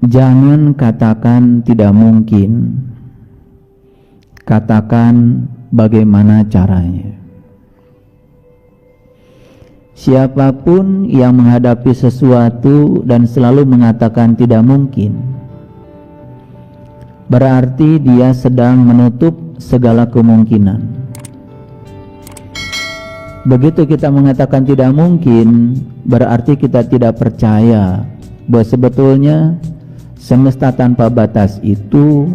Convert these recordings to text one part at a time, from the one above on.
Jangan katakan tidak mungkin, katakan bagaimana caranya. Siapapun yang menghadapi sesuatu dan selalu mengatakan tidak mungkin, berarti dia sedang menutup segala kemungkinan. Begitu kita mengatakan tidak mungkin, berarti kita tidak percaya bahwa sebetulnya semesta tanpa batas itu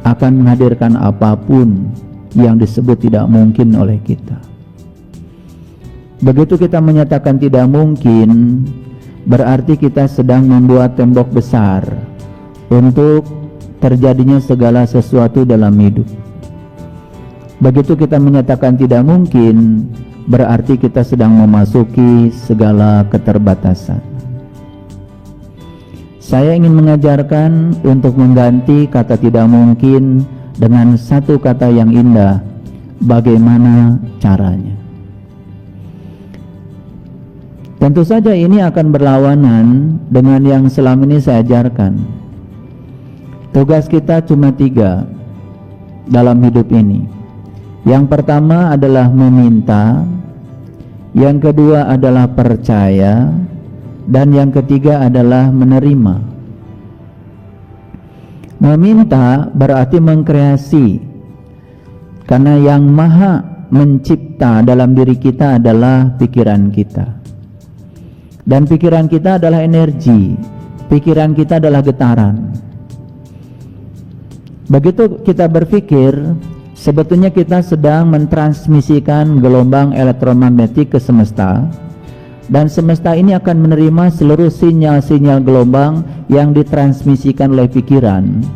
akan menghadirkan apapun yang disebut tidak mungkin oleh kita. Begitu kita menyatakan tidak mungkin, berarti kita sedang membuat tembok besar untuk terjadinya segala sesuatu dalam hidup. Begitu kita menyatakan tidak mungkin, berarti kita sedang memasuki segala keterbatasan. Saya ingin mengajarkan untuk mengganti kata tidak mungkin dengan satu kata yang indah. Bagaimana caranya? Tentu saja ini akan berlawanan dengan yang selama ini saya ajarkan. Tugas kita cuma 3 dalam hidup ini. Yang pertama adalah meminta, yang kedua adalah percaya, dan yang ketiga adalah menerima. Meminta berarti mengkreasi, karena yang maha mencipta dalam diri kita adalah pikiran kita. Dan pikiran kita adalah energi, pikiran kita adalah getaran. Begitu kita berpikir, sebetulnya kita sedang mentransmisikan gelombang elektromagnetik ke semesta, dan semesta ini akan menerima seluruh sinyal-sinyal gelombang yang ditransmisikan oleh pikiran,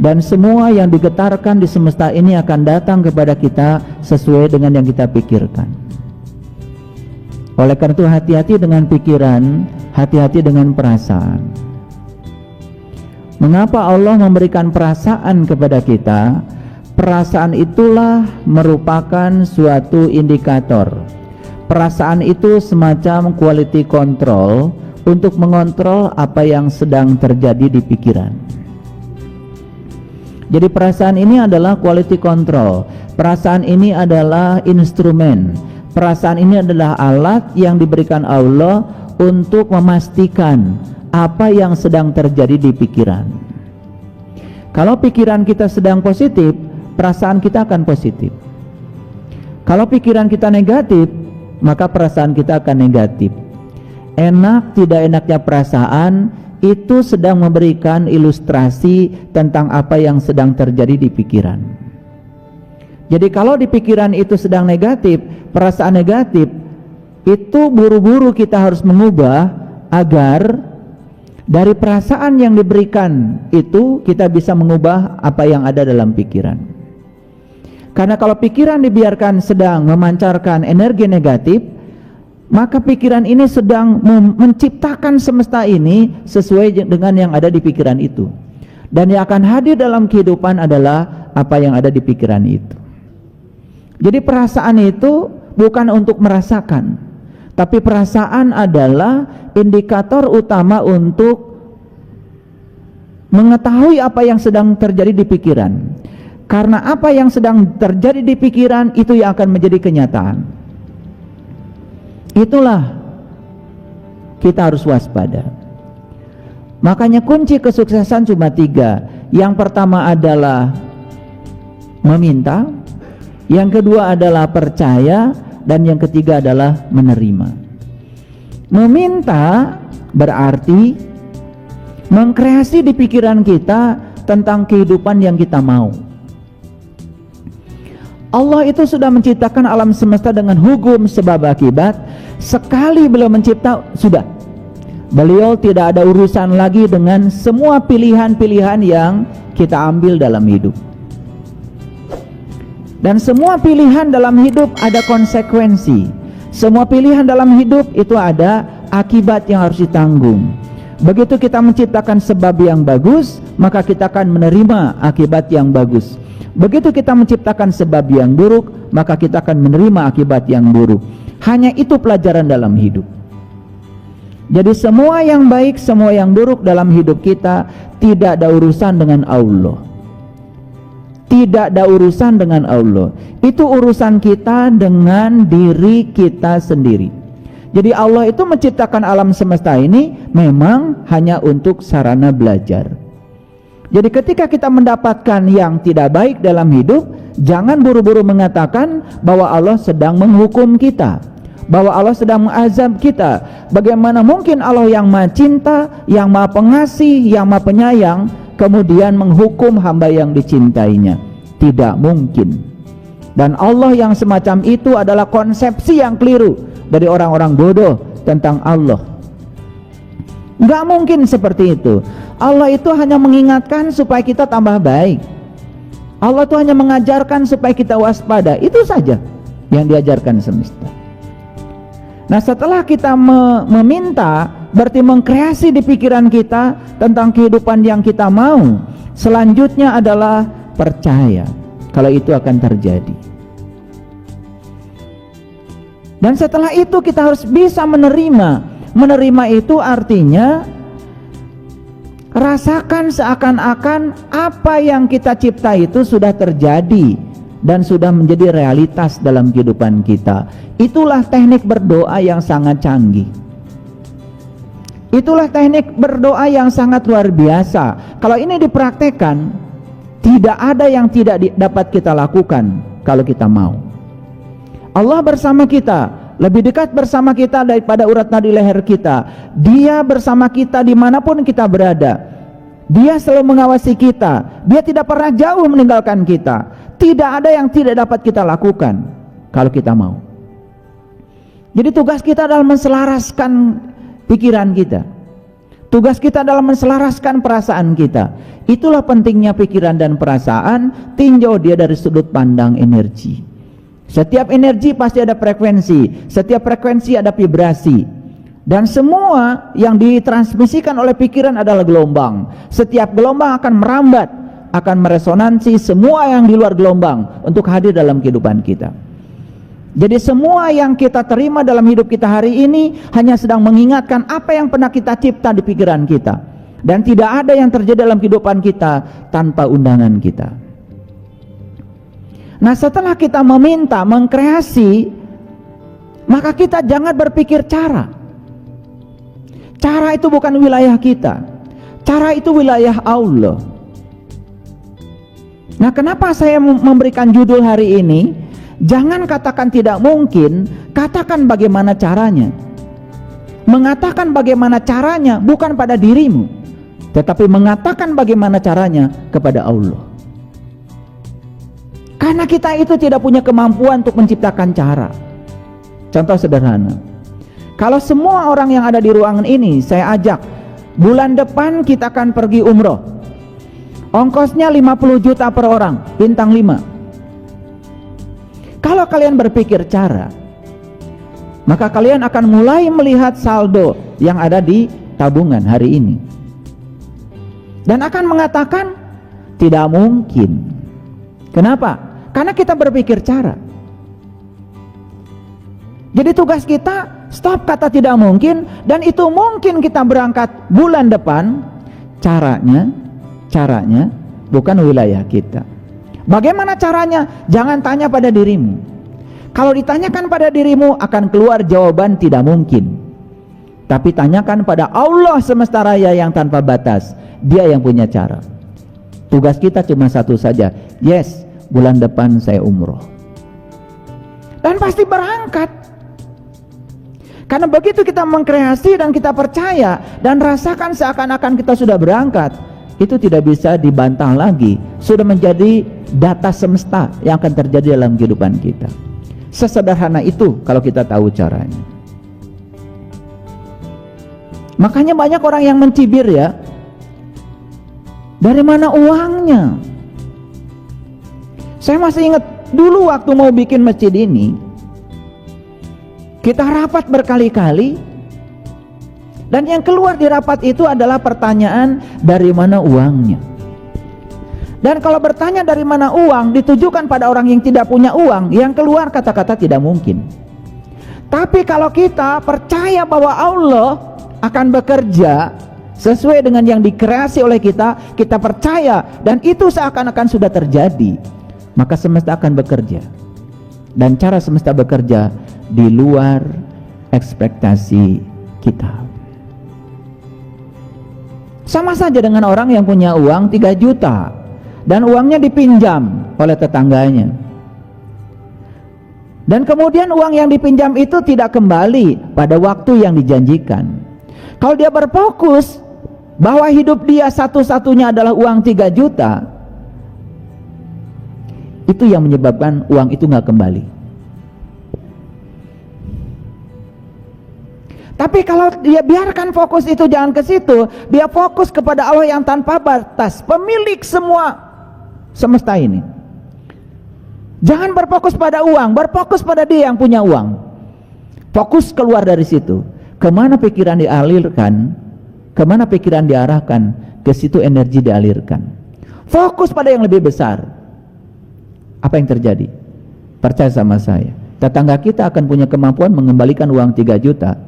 dan semua yang digetarkan di semesta ini akan datang kepada kita sesuai dengan yang kita pikirkan. Oleh karena itu, hati-hati dengan pikiran, hati-hati dengan perasaan. Mengapa Allah memberikan perasaan kepada kita? Perasaan itulah merupakan suatu indikator. Perasaan itu semacam quality control untuk mengontrol apa yang sedang terjadi di pikiran. Jadi perasaan ini adalah quality control. Perasaan ini adalah instrumen. Perasaan ini adalah alat yang diberikan Allah untuk memastikan apa yang sedang terjadi di pikiran. Kalau pikiran kita sedang positif, perasaan kita akan positif. Kalau pikiran kita negatif, maka perasaan kita akan negatif. Enak tidak enaknya perasaan itu sedang memberikan ilustrasi tentang apa yang sedang terjadi di pikiran. Jadi kalau di pikiran itu sedang negatif, perasaan negatif, itu buru-buru kita harus mengubah agar dari perasaan yang diberikan itu kita bisa mengubah apa yang ada dalam pikiran. Karena kalau pikiran dibiarkan sedang memancarkan energi negatif, maka pikiran ini sedang menciptakan semesta ini sesuai dengan yang ada di pikiran itu. Dan yang akan hadir dalam kehidupan adalah apa yang ada di pikiran itu. Jadi perasaan itu bukan untuk merasakan, tapi perasaan adalah indikator utama untuk mengetahui apa yang sedang terjadi di pikiran. Karena apa yang sedang terjadi di pikiran itu yang akan menjadi kenyataan. Itulah kita harus waspada. Makanya kunci kesuksesan cuma 3. Yang pertama adalah meminta, yang kedua adalah percaya, dan yang ketiga adalah menerima. Meminta berarti mengkreasi di pikiran kita tentang kehidupan yang kita mau. Allah itu sudah menciptakan alam semesta dengan hukum sebab akibat. Sekali beliau mencipta, sudah. Beliau tidak ada urusan lagi dengan semua pilihan-pilihan yang kita ambil dalam hidup. Dan semua pilihan dalam hidup ada konsekuensi. Semua pilihan dalam hidup itu ada akibat yang harus ditanggung. Begitu kita menciptakan sebab yang bagus, maka kita akan menerima akibat yang bagus. Begitu kita menciptakan sebab yang buruk, maka kita akan menerima akibat yang buruk. Hanya itu pelajaran dalam hidup. Jadi semua yang baik, semua yang buruk dalam hidup kita tidak ada urusan dengan Allah. Tidak ada urusan dengan Allah. Itu urusan kita dengan diri kita sendiri. Jadi Allah itu menciptakan alam semesta ini memang hanya untuk sarana belajar. Jadi ketika kita mendapatkan yang tidak baik dalam hidup, jangan buru-buru mengatakan bahwa Allah sedang menghukum kita, bahwa Allah sedang mengazab kita. Bagaimana mungkin Allah yang Maha Cinta, yang Maha Pengasih, yang Maha Penyayang kemudian menghukum hamba yang dicintainya? Tidak mungkin. Dan Allah yang semacam itu adalah konsepsi yang keliru dari orang-orang bodoh tentang Allah. Nggak mungkin seperti itu. Allah itu hanya mengingatkan supaya kita tambah baik. Allah itu hanya mengajarkan supaya kita waspada. Itu saja yang diajarkan semesta. Nah, setelah kita meminta, berarti mengkreasi di pikiran kita tentang kehidupan yang kita mau. Selanjutnya adalah percaya kalau itu akan terjadi. Dan setelah itu kita harus bisa menerima. Menerima itu artinya rasakan seakan-akan apa yang kita cipta itu sudah terjadi dan sudah menjadi realitas dalam kehidupan kita. Itulah teknik berdoa yang sangat canggih. Itulah teknik berdoa yang sangat luar biasa. Kalau ini dipraktekkan, tidak ada yang tidak dapat kita lakukan kalau kita mau. Allah bersama kita, lebih dekat bersama kita daripada urat nadi leher kita. Dia bersama kita dimanapun kita berada. Dia selalu mengawasi kita. Dia tidak pernah jauh meninggalkan kita. Tidak ada yang tidak dapat kita lakukan kalau kita mau. Jadi tugas kita adalah menselaraskan pikiran kita. Tugas kita adalah menselaraskan perasaan kita. Itulah pentingnya pikiran dan perasaan. Tinjau dia dari sudut pandang energi. Setiap energi pasti ada frekuensi. Setiap frekuensi ada vibrasi. Dan semua yang ditransmisikan oleh pikiran adalah gelombang. Setiap gelombang akan merambat, akan meresonansi semua yang di luar gelombang untuk hadir dalam kehidupan kita. Jadi semua yang kita terima dalam hidup kita hari ini hanya sedang mengingatkan apa yang pernah kita cipta di pikiran kita. Dan tidak ada yang terjadi dalam kehidupan kita tanpa undangan kita. Nah, setelah kita meminta, mengkreasi, maka kita jangan berpikir cara. Cara itu bukan wilayah kita. Cara itu wilayah Allah. Nah, kenapa saya memberikan judul hari ini? Jangan katakan tidak mungkin, katakan bagaimana caranya. Mengatakan bagaimana caranya bukan pada dirimu, tetapi mengatakan bagaimana caranya kepada Allah. Karena kita itu tidak punya kemampuan untuk menciptakan cara. Contoh sederhana, kalau semua orang yang ada di ruangan ini saya ajak, bulan depan kita akan pergi umroh, ongkosnya 50 juta per orang, bintang 5. Kalau kalian berpikir cara, maka kalian akan mulai melihat saldo yang ada di tabungan hari ini, dan akan mengatakan tidak mungkin. Kenapa? Karena kita berpikir cara. Jadi tugas kita stop kata tidak mungkin, dan itu mungkin kita berangkat bulan depan. Caranya bukan wilayah kita. Bagaimana caranya? Jangan tanya pada dirimu. Kalau ditanyakan pada dirimu akan keluar jawaban tidak mungkin. Tapi tanyakan pada Allah semesta raya yang tanpa batas. Dia yang punya cara. Tugas kita cuma satu saja. Yes, bulan depan saya umroh. Dan pasti berangkat. Karena begitu kita mengkreasi dan kita percaya dan rasakan seakan-akan kita sudah berangkat, itu tidak bisa dibantah lagi. Sudah menjadi data semesta yang akan terjadi dalam kehidupan kita. Sesederhana itu kalau kita tahu caranya. Makanya banyak orang yang mencibir ya, dari mana uangnya? Saya masih ingat dulu waktu mau bikin masjid ini, kita rapat berkali-kali, dan yang keluar di rapat itu adalah pertanyaan dari mana uangnya. Dan kalau bertanya dari mana uang ditujukan pada orang yang tidak punya uang, yang keluar kata-kata tidak mungkin. Tapi kalau kita percaya bahwa Allah akan bekerja sesuai dengan yang dikreasi oleh kita, kita percaya, dan itu seakan-akan sudah terjadi, maka semesta akan bekerja. Dan cara semesta bekerja di luar ekspektasi kita. Sama saja dengan orang yang punya uang 3 juta dan uangnya dipinjam oleh tetangganya. Dan kemudian uang yang dipinjam itu tidak kembali pada waktu yang dijanjikan. Kalau dia berfokus bahwa hidup dia satu-satunya adalah uang 3 juta, itu yang menyebabkan uang itu nggak kembali. Tapi kalau dia biarkan fokus itu jangan ke situ, dia fokus kepada Allah yang tanpa batas, pemilik semua semesta ini. Jangan berfokus pada uang, berfokus pada dia yang punya uang. Fokus keluar dari situ. Kemana pikiran dialirkan, kemana pikiran diarahkan, ke situ energi dialirkan. Fokus pada yang lebih besar. Apa yang terjadi? Percaya sama saya, tetangga kita akan punya kemampuan mengembalikan uang 3 juta,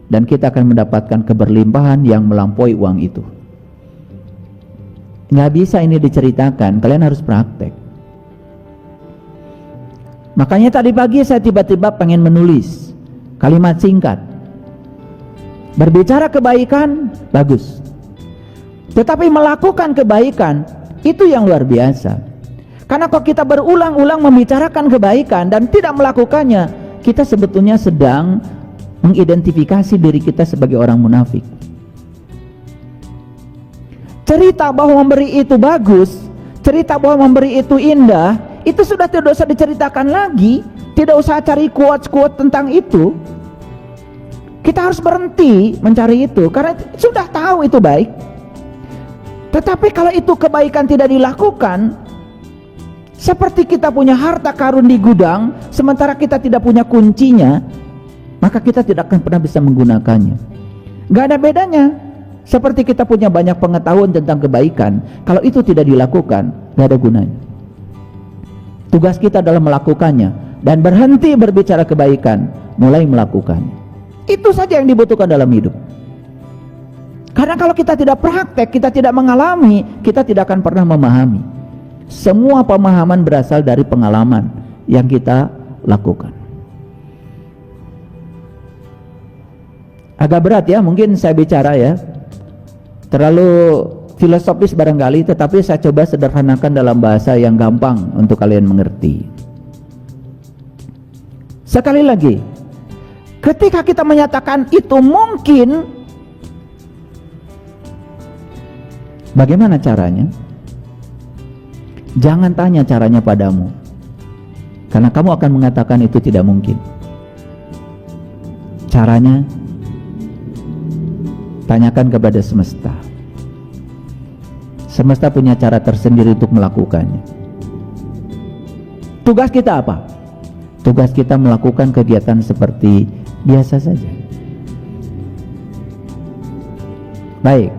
dan kita akan mendapatkan keberlimpahan yang melampaui uang itu. Nggak bisa ini diceritakan, kalian harus praktek. Makanya tadi pagi saya tiba-tiba pengen menulis kalimat singkat. Berbicara kebaikan bagus, tetapi melakukan kebaikan itu yang luar biasa. Karena kalau kita berulang-ulang membicarakan kebaikan dan tidak melakukannya, kita sebetulnya sedang mengidentifikasi diri kita sebagai orang munafik. Cerita bahwa memberi itu bagus, cerita bahwa memberi itu indah, itu sudah tidak usah diceritakan lagi. Tidak usah cari quotes-quotes tentang itu. Kita harus berhenti mencari itu, karena sudah tahu itu baik. Tetapi kalau itu kebaikan tidak dilakukan, seperti kita punya harta karun di gudang, sementara kita tidak punya kuncinya, maka kita tidak akan pernah bisa menggunakannya. Gak ada bedanya. Seperti kita punya banyak pengetahuan tentang kebaikan, kalau itu tidak dilakukan, gak ada gunanya. Tugas kita adalah melakukannya, dan berhenti berbicara kebaikan, mulai melakukannya. Itu saja yang dibutuhkan dalam hidup. Karena kalau kita tidak praktek, kita tidak mengalami, kita tidak akan pernah memahami. Semua pemahaman berasal dari pengalaman yang kita lakukan. Agak berat ya, mungkin saya bicara ya, terlalu filosofis barangkali, tetapi saya coba sederhanakan dalam bahasa yang gampang untuk kalian mengerti. Sekali lagi, ketika kita menyatakan itu mungkin, bagaimana caranya? Jangan tanya caranya padamu, karena kamu akan mengatakan itu tidak mungkin. Caranya, tanyakan kepada semesta. Semesta punya cara tersendiri untuk melakukannya. Tugas kita apa? Tugas kita melakukan kegiatan seperti biasa saja. Baik,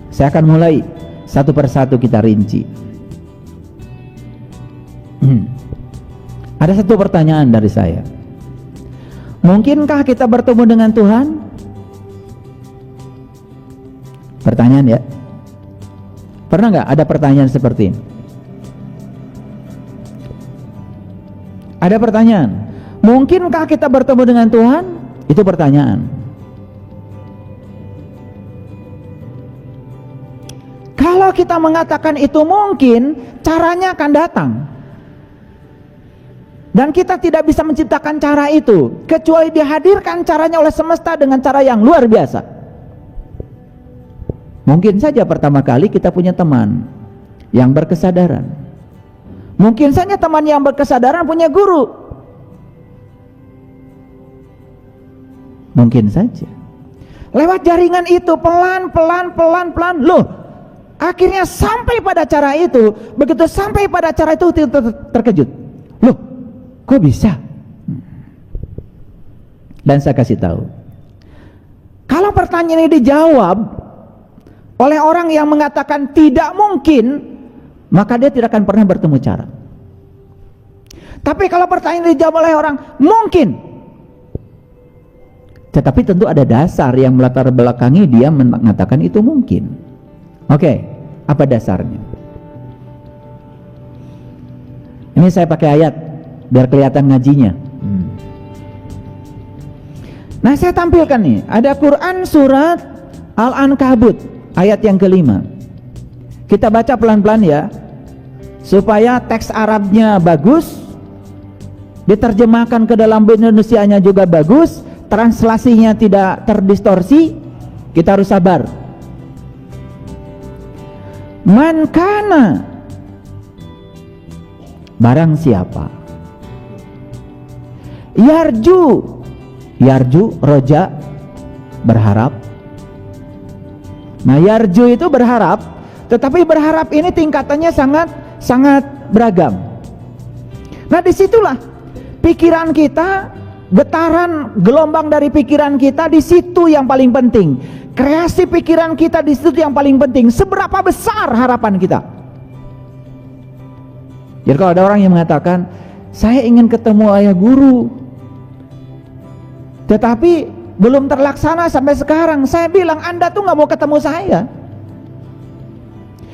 saya akan mulai satu persatu kita rinci. Ada satu pertanyaan dari saya. Mungkinkah kita bertemu dengan Tuhan? Pertanyaan ya. Pernah nggak ada pertanyaan seperti ini? Ada pertanyaan, mungkinkah kita bertemu dengan Tuhan? Itu pertanyaan. Kalau kita mengatakan itu mungkin, caranya akan datang. Dan kita tidak bisa menciptakan cara itu, kecuali dihadirkan caranya oleh semesta dengan cara yang luar biasa. Mungkin saja pertama kali kita punya teman yang berkesadaran. Mungkin saja teman yang berkesadaran punya guru. Mungkin saja. Lewat jaringan itu pelan, loh, akhirnya sampai pada cara itu. Begitu sampai pada cara itu terkejut. Loh, kok bisa? Dan saya kasih tahu, kalau pertanyaan ini dijawab oleh orang yang mengatakan tidak mungkin, maka dia tidak akan pernah bertemu cara. Tapi kalau pertanyaan dijawab oleh orang mungkin, Tetapi tentu ada dasar yang melatar belakangi dia mengatakan itu mungkin. Oke, apa dasarnya? Ini saya pakai ayat biar kelihatan ngajinya. Nah, saya tampilkan nih, ada Quran surat Al-Ankabut ayat yang kelima. Kita baca pelan-pelan ya, supaya teks Arabnya bagus, diterjemahkan ke dalam bahasa Indonesianya juga bagus, translasinya tidak terdistorsi. Kita harus sabar. Man kana, barang siapa, yarju roja, berharap. Nah, yarju itu berharap, tetapi berharap ini tingkatannya sangat beragam. Nah, disitulah pikiran kita, getaran gelombang dari pikiran kita di situ yang paling penting. Kreasi pikiran kita di situ yang paling penting. Seberapa besar harapan kita? Jadi kalau ada orang yang mengatakan, saya ingin ketemu ayah guru, tetapi belum terlaksana sampai sekarang. Saya bilang, Anda tuh gak mau ketemu saya.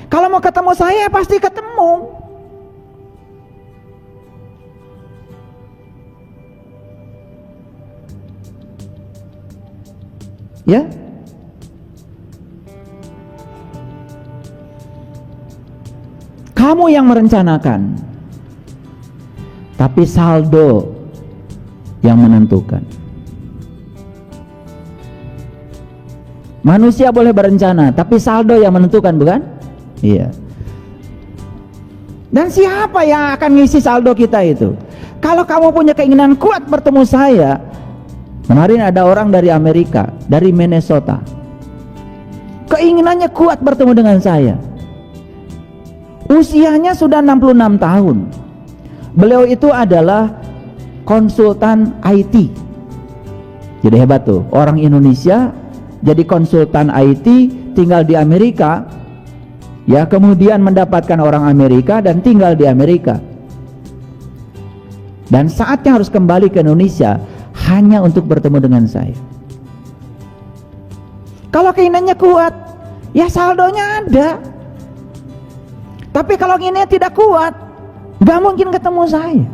Kalau mau ketemu saya pasti ketemu. Ya, kamu yang merencanakan, tapi saldo yang menentukan. Manusia boleh berencana, tapi saldo yang menentukan, bukan? Iya. Dan siapa yang akan ngisi saldo kita itu? Kalau kamu punya keinginan kuat bertemu saya, kemarin ada orang dari Amerika, dari Minnesota, keinginannya kuat bertemu dengan saya. Usianya sudah 66 tahun. Beliau itu adalah konsultan IT. Jadi hebat tuh, orang Indonesia jadi konsultan IT, tinggal di Amerika, ya, kemudian mendapatkan orang Amerika dan tinggal di Amerika. Dan saatnya harus kembali ke Indonesia hanya untuk bertemu dengan saya. Kalau keinginannya kuat, ya saldonya ada. Tapi kalau keinginannya tidak kuat, gak mungkin ketemu saya.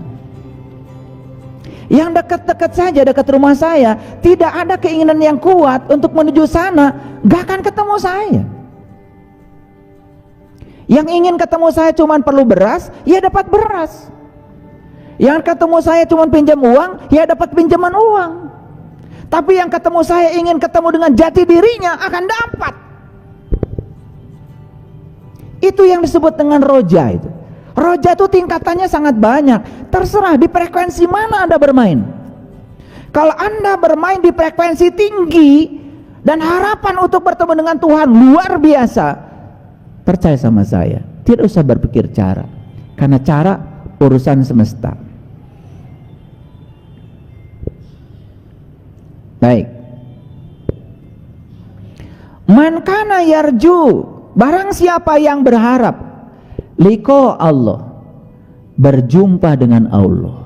Yang dekat-dekat saja, dekat rumah saya, tidak ada keinginan yang kuat untuk menuju sana, gak akan ketemu saya. Yang ingin ketemu saya cuma perlu beras, ya dapat beras. Yang ketemu saya cuma pinjam uang, ya dapat pinjaman uang. Tapi yang ketemu saya ingin ketemu dengan jati dirinya, akan dapat. Itu yang disebut dengan roja itu. Roja itu tingkatannya sangat banyak. Terserah di frekuensi mana Anda bermain. Kalau Anda bermain di frekuensi tinggi dan harapan untuk bertemu dengan Tuhan luar biasa, percaya sama saya, tidak usah berpikir cara, karena cara urusan semesta. Baik. Man kana yarju, barang siapa yang berharap liqa Allah, berjumpa dengan Allah.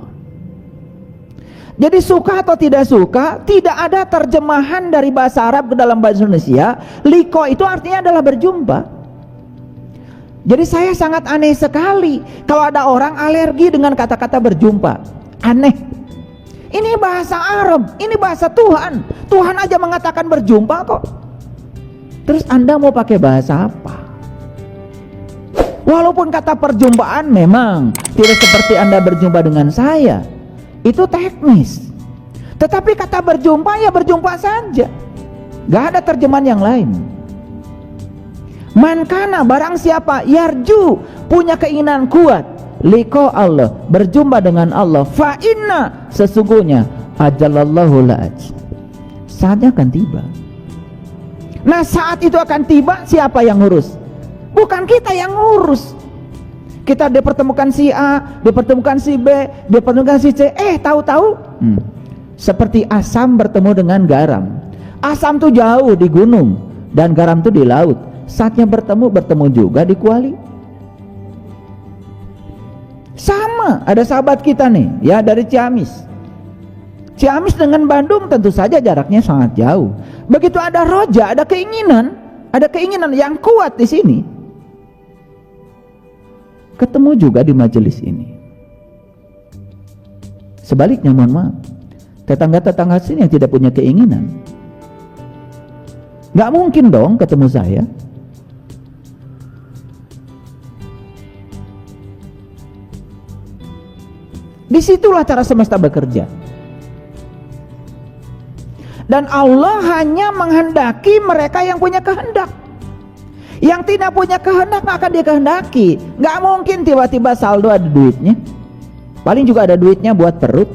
Jadi suka atau tidak suka, tidak ada terjemahan dari bahasa Arab ke dalam bahasa Indonesia. Liqa itu artinya adalah berjumpa. Jadi saya sangat aneh sekali kalau ada orang alergi dengan kata-kata berjumpa. Aneh. Ini bahasa Arab, ini bahasa Tuhan. Tuhan aja mengatakan berjumpa kok. Terus Anda mau pakai bahasa apa? Walaupun kata perjumpaan memang tidak seperti Anda berjumpa dengan saya, itu teknis. Tetapi kata berjumpa ya berjumpa saja, gak ada terjemahan yang lain. Man kana, barang siapa yarju, punya keinginan kuat, liqa Allah, berjumpa dengan Allah, fa inna, sesungguhnya ajalallahu la'aj, saatnya akan tiba. Nah, saat itu akan tiba, siapa yang ngurus? Bukan kita yang ngurus. Kita dipertemukan si A, dipertemukan si B, dipertemukan si C. Tahu-tahu seperti asam bertemu dengan garam. Asam tuh jauh di gunung dan garam tuh di laut. Saatnya bertemu juga di kuali. Sama, ada sahabat kita nih, ya, dari Ciamis. Ciamis dengan Bandung tentu saja jaraknya sangat jauh. Begitu ada roja, ada keinginan yang kuat di sini, ketemu juga di majelis ini. Sebaliknya, mohon maaf, tetangga-tetangga sini yang tidak punya keinginan, nggak mungkin dong ketemu saya. Disitulah cara semesta bekerja. Dan Allah hanya menghendaki mereka yang punya kehendak. Yang tidak punya kehendak nggak akan dikehendaki. Nggak mungkin tiba-tiba saldo ada duitnya. Paling juga ada duitnya buat perut.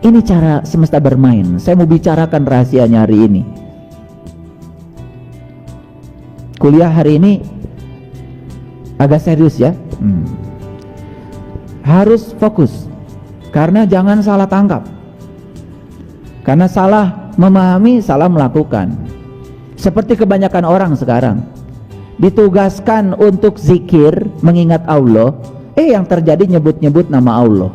Ini cara semesta bermain. Saya mau bicarakan rahasianya hari ini. Kuliah hari ini agak serius ya. Harus fokus, karena jangan salah tangkap, karena salah memahami, salah melakukan. Seperti kebanyakan orang sekarang ditugaskan untuk zikir, mengingat Allah, yang terjadi nyebut-nyebut nama Allah,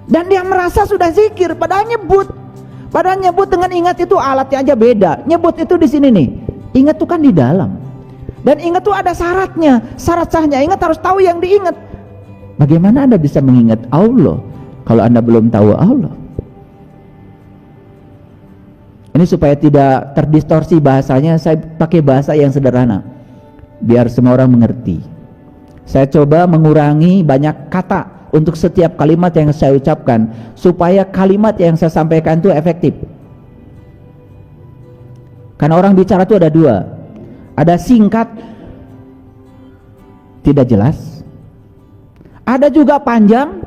dan dia merasa sudah zikir, padahal nyebut dengan ingat itu alatnya aja beda. Nyebut itu di sini nih, ingat itu kan di dalam, dan ingat itu ada syaratnya, syarat sahnya. Ingat harus tahu yang diingat. Bagaimana Anda bisa mengingat Allah kalau Anda belum tahu Allah? Ini supaya tidak terdistorsi bahasanya, saya pakai bahasa yang sederhana biar semua orang mengerti. Saya coba mengurangi banyak kata untuk setiap kalimat yang saya ucapkan, supaya kalimat yang saya sampaikan itu efektif. Karena orang bicara itu ada dua, ada singkat tidak jelas, ada juga panjang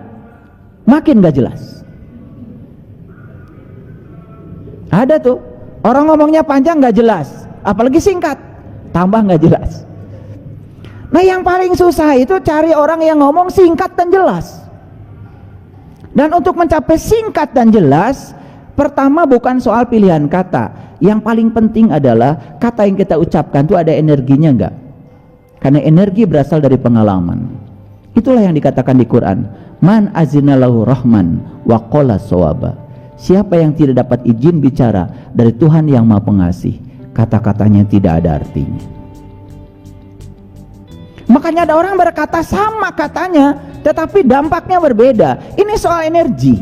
makin gak jelas. Ada tuh orang ngomongnya panjang gak jelas, apalagi singkat tambah gak jelas. Nah, yang paling susah itu cari orang yang ngomong singkat dan jelas. Dan untuk mencapai singkat dan jelas, pertama bukan soal pilihan kata. Yang paling penting adalah kata yang kita ucapkan itu ada energinya enggak? Karena energi berasal dari pengalaman. Itulah yang dikatakan di Quran, man azina lahu rahman wa qala sawaba. Siapa yang tidak dapat izin bicara dari Tuhan yang Maha Pengasih, kata-katanya tidak ada artinya. Makanya ada orang berkata sama katanya, tetapi dampaknya berbeda. Ini soal energi.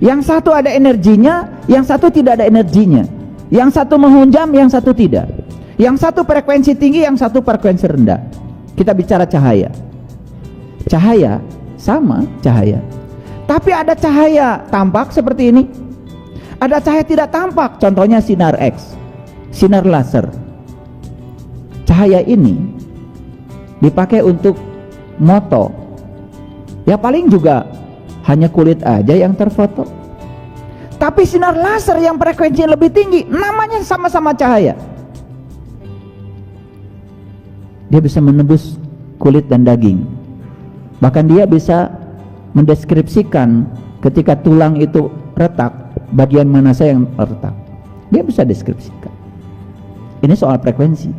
Yang satu ada energinya, yang satu tidak ada energinya. Yang satu menghunjam, yang satu tidak. Yang satu frekuensi tinggi, yang satu frekuensi rendah. Kita bicara cahaya. Cahaya sama cahaya, tapi ada cahaya tampak seperti ini, ada cahaya tidak tampak. Contohnya sinar X, sinar laser. Cahaya ini dipakai untuk moto, ya paling juga hanya kulit aja yang terfoto. Tapi sinar laser yang frekuensinya lebih tinggi, namanya sama-sama cahaya, dia bisa menembus kulit dan daging. Bahkan dia bisa mendeskripsikan ketika tulang itu retak, bagian mana saya yang retak. Dia bisa deskripsikan. Ini soal frekuensi.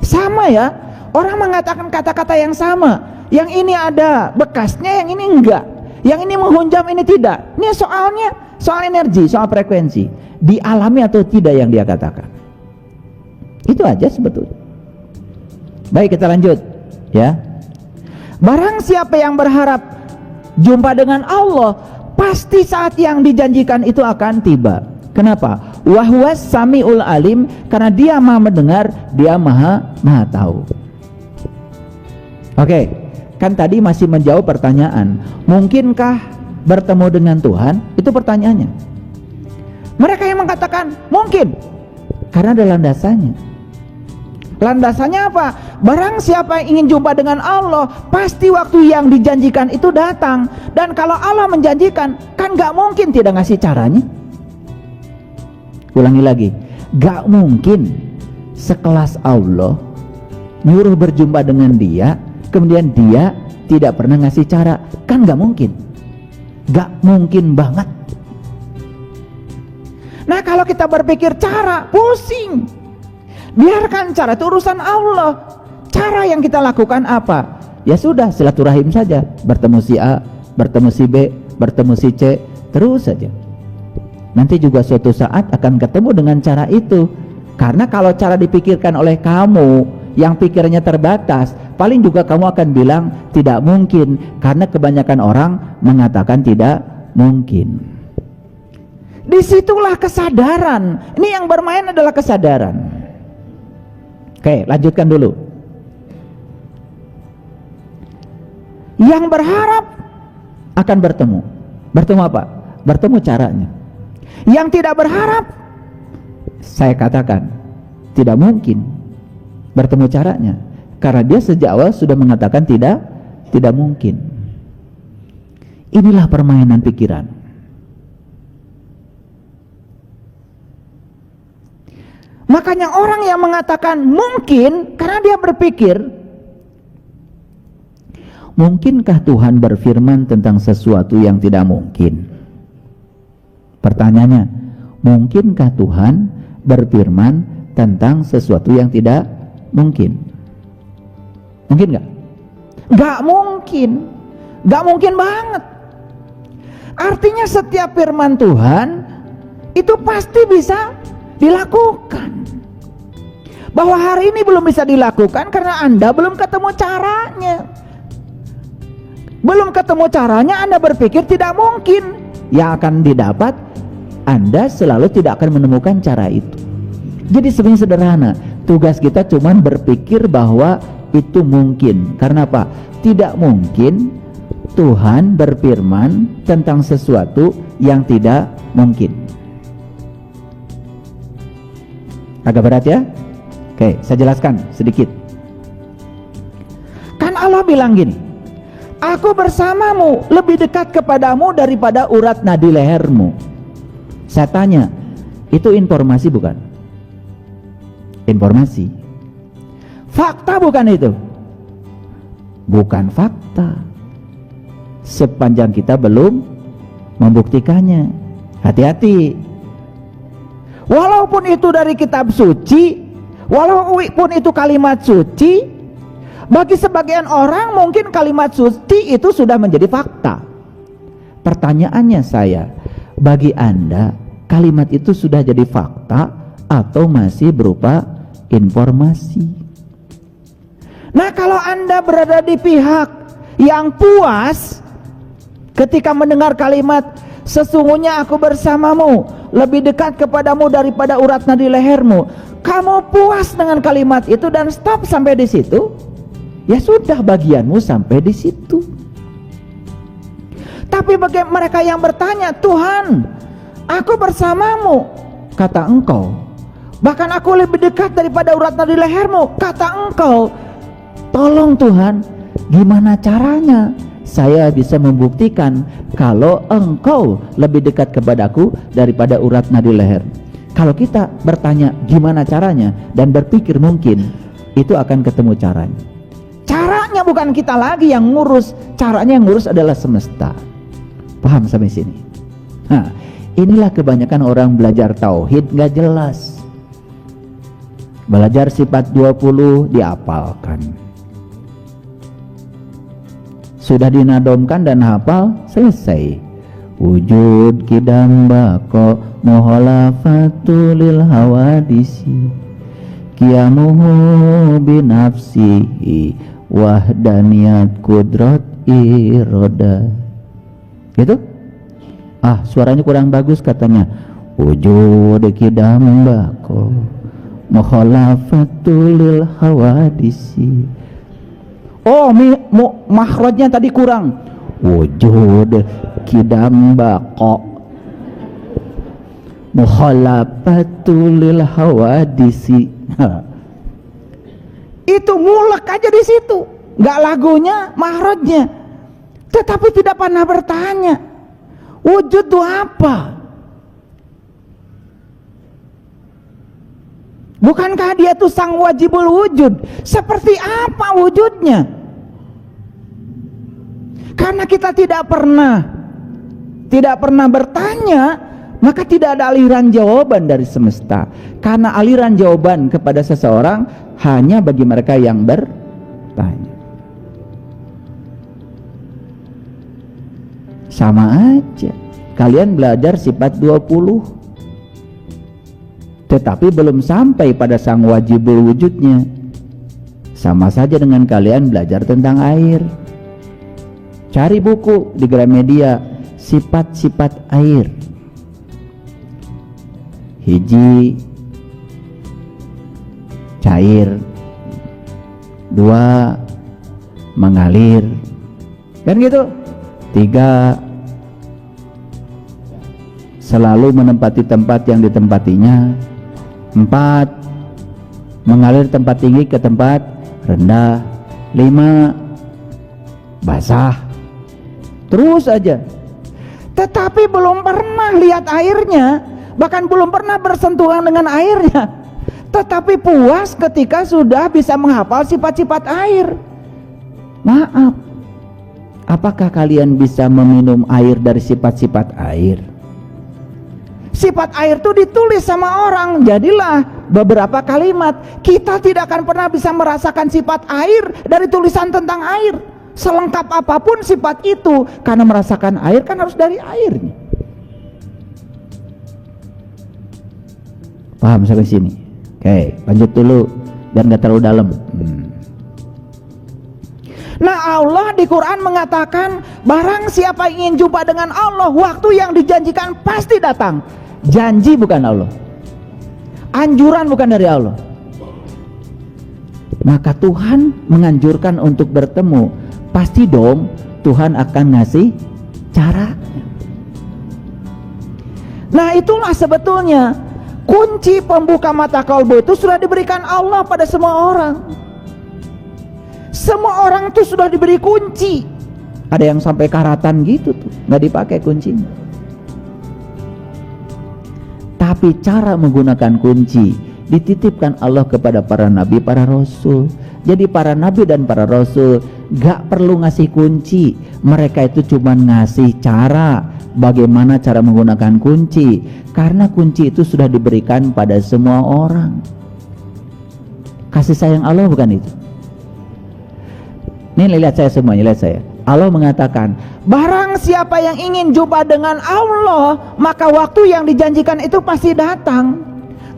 Sama ya, orang mengatakan kata-kata yang sama. Yang ini ada bekasnya, yang ini enggak. Yang ini menghunjam, ini tidak. Ini soalnya soal energi, soal frekuensi. Dialami atau tidak yang dia katakan. Itu aja sebetulnya. Baik, kita lanjut ya. Barang siapa yang berharap jumpa dengan Allah, pasti saat yang dijanjikan itu akan tiba. Kenapa? Wa huwas samiul alim, karena dia maha mendengar, dia maha tahu. Oke, kan tadi masih menjawab pertanyaan, mungkinkah bertemu dengan Tuhan? Itu pertanyaannya. Mereka yang mengatakan mungkin, karena ada landasannya. Landasannya apa? Barang siapa yang ingin jumpa dengan Allah, pasti waktu yang dijanjikan itu datang. Dan kalau Allah menjanjikan, kan gak mungkin tidak ngasih caranya. Ulangi lagi, gak mungkin sekelas Allah nyuruh berjumpa dengan dia, kemudian dia tidak pernah ngasih cara. Kan gak mungkin. Gak mungkin banget. Nah, kalau kita berpikir cara, pusing. Biarkan cara, itu urusan Allah. Cara yang kita lakukan apa? Ya sudah, silaturahim saja. Bertemu si A, bertemu si B, bertemu si C, terus saja. Nanti juga suatu saat akan ketemu dengan cara itu. Karena kalau cara dipikirkan oleh kamu yang pikirannya terbatas, paling juga kamu akan bilang tidak mungkin, karena kebanyakan orang mengatakan tidak mungkin. Disitulah kesadaran. Ini yang bermain adalah kesadaran. Oke, lanjutkan dulu. Yang berharap akan bertemu. Bertemu apa? Bertemu caranya. Yang tidak berharap, saya katakan tidak mungkin bertemu caranya, karena dia sejak awal sudah mengatakan tidak mungkin. Inilah permainan pikiran. Makanya orang yang mengatakan mungkin, karena dia berpikir, mungkinkah Tuhan berfirman tentang sesuatu yang tidak mungkin? Pertanyaannya, mungkinkah Tuhan berfirman tentang sesuatu yang tidak mungkin? Mungkin nggak? Nggak mungkin. Nggak mungkin banget. Artinya setiap firman Tuhan itu pasti bisa dilakukan. Bahwa hari ini belum bisa dilakukan karena Anda belum ketemu caranya. Belum ketemu caranya, Anda berpikir tidak mungkin. Yang akan didapat, Anda selalu tidak akan menemukan cara itu. Jadi sebenarnya sederhana, tugas kita cuma berpikir bahwa itu mungkin. Karena apa? Tidak mungkin Tuhan berfirman tentang sesuatu yang tidak mungkin. Agak berat ya? Oke, saya jelaskan sedikit. Kan Allah bilang gini, aku bersamamu, lebih dekat kepadamu daripada urat nadi lehermu. Saya tanya, itu informasi bukan? Informasi. Fakta bukan itu? Bukan fakta. Sepanjang kita belum membuktikannya. Hati-hati. Walaupun itu dari kitab suci, walaupun itu kalimat suci, bagi sebagian orang mungkin kalimat suci itu sudah menjadi fakta. Pertanyaannya saya, bagi Anda kalimat itu sudah jadi fakta atau masih berupa informasi? Nah, kalau Anda berada di pihak yang puas ketika mendengar kalimat sesungguhnya aku bersamamu, lebih dekat kepadamu daripada urat nadi lehermu, kamu puas dengan kalimat itu dan stop sampai di situ, ya sudah, bagianmu sampai di situ. Tapi bagi mereka yang bertanya, Tuhan, aku bersamamu, kata engkau, bahkan aku lebih dekat daripada urat nadi lehermu, kata engkau, tolong Tuhan, gimana caranya saya bisa membuktikan kalau engkau lebih dekat kepadaku daripada urat nadi leher? Kalau kita bertanya gimana caranya dan berpikir mungkin, itu akan ketemu caranya. Caranya bukan kita lagi yang ngurus, caranya yang ngurus adalah semesta. Paham sampai sini? Nah, inilah kebanyakan orang belajar tauhid nggak jelas. Belajar sifat 20 diapalkan, sudah dinadomkan dan hafal, selesai. Wujud kidam bako muhalafatul hawadisi qiyamuhu binafsihi wahdaniyat kudrat iroda. Gitu? Ah, suaranya kurang bagus katanya. Wujud kidam bako muhalafatul hawadisi. Oh, makhrajnya tadi kurang. Wujud kidam bako mukhalafatul hawadisi. Itu mulek aja di situ, nggak lagunya, makhrajnya. Tetapi tidak pernah bertanya, wujud itu apa? Bukankah dia tuh sang wajibul wujud? Seperti apa wujudnya? Karena kita tidak pernah bertanya, maka tidak ada aliran jawaban dari semesta. Karena aliran jawaban kepada seseorang hanya bagi mereka yang bertanya. Sama aja. Kalian belajar sifat 20, tetapi belum sampai pada sang wajibul wujudnya. Sama saja dengan kalian belajar tentang air. Cari buku di Gramedia, sifat-sifat air. Hiji, cair. 2, mengalir. Kan gitu. 3, selalu menempati tempat yang ditempatinya. 4, mengalir tempat tinggi ke tempat rendah. 5, basah. Terus aja. Tetapi belum pernah lihat airnya, bahkan belum pernah bersentuhan dengan airnya, tetapi puas ketika sudah bisa menghafal sifat-sifat air. Maaf, apakah kalian bisa meminum air dari sifat-sifat air? Sifat air itu ditulis sama orang, jadilah beberapa kalimat. Kita tidak akan pernah bisa merasakan sifat air dari tulisan tentang air, selengkap apapun sifat itu, karena merasakan air kan harus dari airnya. Paham sampai sini? Oke, lanjut dulu biar nggak terlalu dalam. Nah, Allah di Quran mengatakan, barang siapa ingin jumpa dengan Allah, waktu yang dijanjikan pasti datang. Janji bukan Allah, anjuran bukan dari Allah. Maka Tuhan menganjurkan untuk bertemu, pasti dong Tuhan akan ngasih cara. Nah, itulah sebetulnya kunci pembuka mata kalbu itu sudah diberikan Allah pada semua orang. Semua orang itu sudah diberi kunci. Ada yang sampai karatan gitu tuh, nggak dipakai kuncinya. Tapi cara menggunakan kunci dititipkan Allah kepada para nabi, para rasul. Jadi para nabi dan para rasul gak perlu ngasih kunci. Mereka itu cuma ngasih cara, bagaimana cara menggunakan kunci. Karena kunci itu sudah diberikan pada semua orang. Kasih sayang Allah bukan itu? Nih lihat saya semuanya, lihat saya. Allah mengatakan, barang siapa yang ingin jumpa dengan Allah, maka waktu yang dijanjikan itu pasti datang.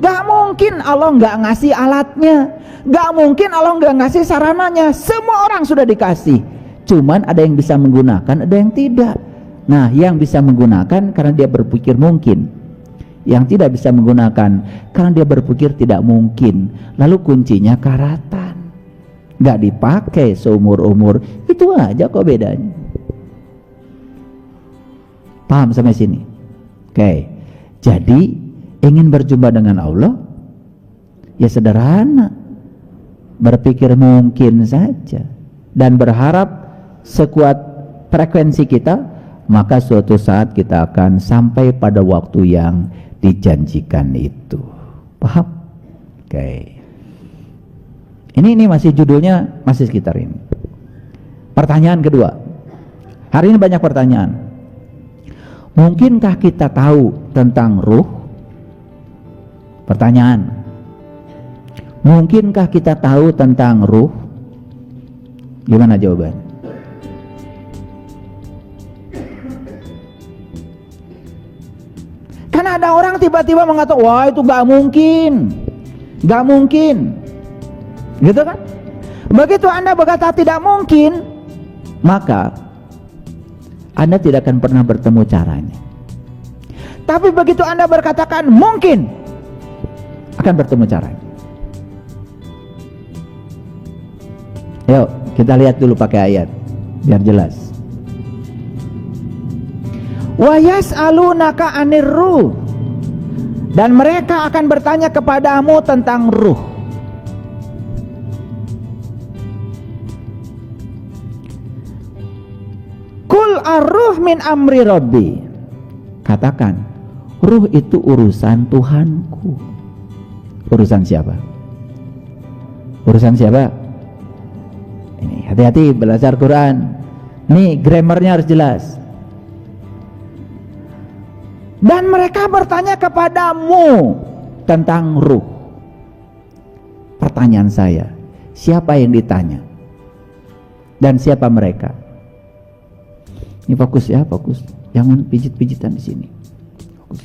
Gak mungkin Allah gak ngasih alatnya, gak mungkin Allah gak ngasih sarananya. Semua orang sudah dikasih, cuman ada yang bisa menggunakan, ada yang tidak. Nah, yang bisa menggunakan karena dia berpikir mungkin, yang tidak bisa menggunakan karena dia berpikir tidak mungkin. Lalu kuncinya karatan, gak dipakai seumur-umur. Itu aja kok bedanya. Paham sampai sini? Oke. Jadi ingin berjumpa dengan Allah ya sederhana, berpikir mungkin saja dan berharap sekuat frekuensi kita, maka suatu saat kita akan sampai pada waktu yang dijanjikan itu. Paham? Oke. Ini masih judulnya masih sekitar ini. Pertanyaan kedua. Hari ini banyak pertanyaan. Mungkinkah kita tahu tentang ruh? Pertanyaan. Mungkinkah kita tahu tentang ruh? Gimana jawaban? Karena ada orang tiba-tiba mengatakan, wah itu gak mungkin, gak mungkin, gitu kan? Begitu Anda berkata tidak mungkin, maka Anda tidak akan pernah bertemu caranya. Tapi begitu Anda berkatakan mungkin, akan bertemu caranya. Yuk kita lihat dulu pakai ayat biar jelas. Wa yas'alunaka 'anir ruh, dan mereka akan bertanya kepadamu tentang ruh. Kul ar-ruh min amri rabbi, katakan ruh itu urusan Tuhanku. Urusan siapa? Urusan siapa? Ini hati-hati belajar Quran. Nih grammarnya harus jelas. Dan mereka bertanya kepadamu tentang ruh. Pertanyaan saya, siapa yang ditanya? Dan siapa mereka? Ini fokus ya, fokus. Jangan pijit-pijitan di sini. Fokus.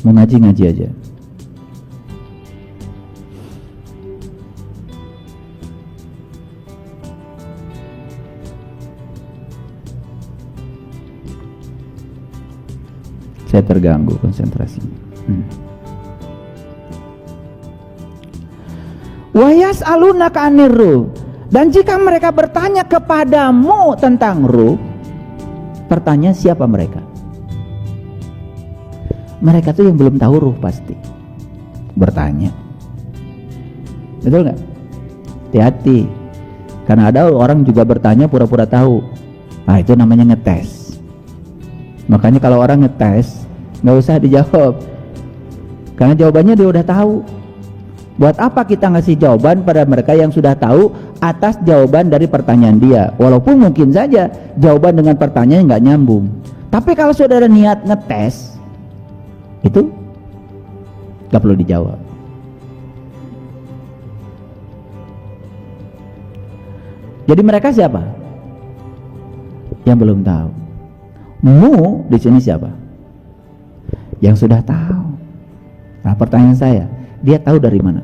Mau ngaji-ngaji aja. Saya terganggu konsentrasinya. Wa yas'alunaka 'anir ruh. Dan jika mereka bertanya kepadamu tentang ruh, pertanyaan siapa mereka? Mereka tuh yang belum tahu ruh pasti bertanya. Betul nggak? Hati-hati. Karena ada orang juga bertanya pura-pura tahu. Nah, itu namanya ngetes. Makanya kalau orang ngetes, nggak usah dijawab. Karena jawabannya dia udah tahu. Buat apa kita ngasih jawaban pada mereka yang sudah tahu atas jawaban dari pertanyaan dia? Walaupun mungkin saja jawaban dengan pertanyaan nggak nyambung. Tapi kalau saudara niat ngetes, itu nggak perlu dijawab. Jadi mereka siapa? Yang belum tahu. Mu di sini siapa? Yang sudah tahu. Nah, pertanyaan saya, dia tahu dari mana?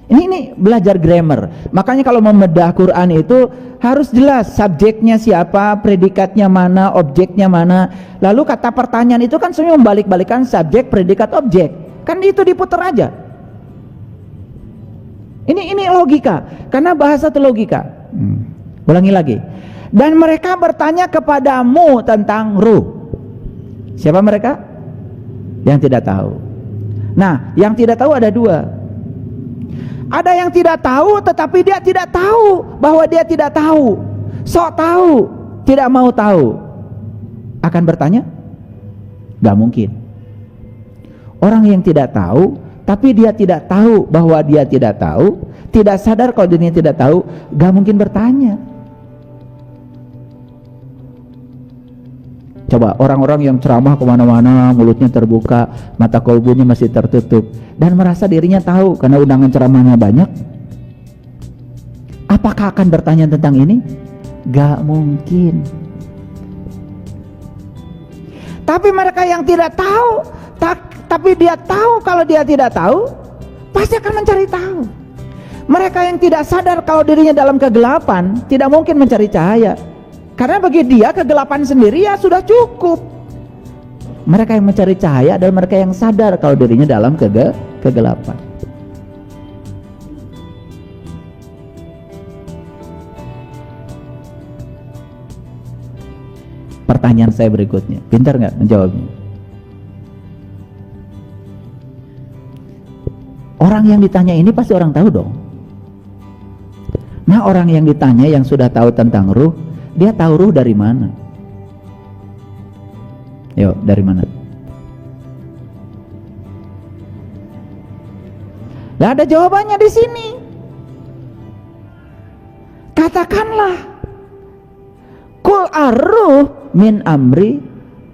Ini belajar grammar. Makanya kalau membedah Quran itu harus jelas subjeknya siapa, predikatnya mana, objeknya mana. Lalu kata pertanyaan itu kan sebenarnya membalik-balikan subjek, predikat, objek. Kan itu diputar aja. Ini logika. Karena bahasa itu logika. Ulangi lagi. Dan mereka bertanya kepadamu tentang ruh. Siapa mereka? Yang tidak tahu. Nah, yang tidak tahu ada dua. Ada yang tidak tahu tetapi dia tidak tahu bahwa dia tidak tahu. Sok tahu, tidak mau tahu. Akan bertanya? Gak mungkin. Orang yang tidak tahu tapi dia tidak tahu bahwa dia tidak tahu, tidak sadar kalau dirinya tidak tahu, gak mungkin bertanya. Coba orang-orang yang ceramah kemana-mana, mulutnya terbuka, mata kolbunya masih tertutup, dan merasa dirinya tahu karena undangan ceramahnya banyak. Apakah akan bertanya tentang ini? Gak mungkin. Tapi mereka yang tidak tahu, tapi dia tahu kalau dia tidak tahu, pasti akan mencari tahu. Mereka yang tidak sadar kalau dirinya dalam kegelapan, tidak mungkin mencari cahaya. Karena bagi dia kegelapan sendiri ya sudah cukup. Mereka yang mencari cahaya adalah mereka yang sadar kalau dirinya dalam kegelapan. Pertanyaan saya berikutnya, pintar nggak menjawabnya? Orang yang ditanya ini pasti orang tahu dong. Nah, orang yang ditanya yang sudah tahu tentang ruh, dia tahu ruh dari mana? Yuk, dari mana? Gak ada jawabannya di sini. Katakanlah, Qul ar-ruh min amri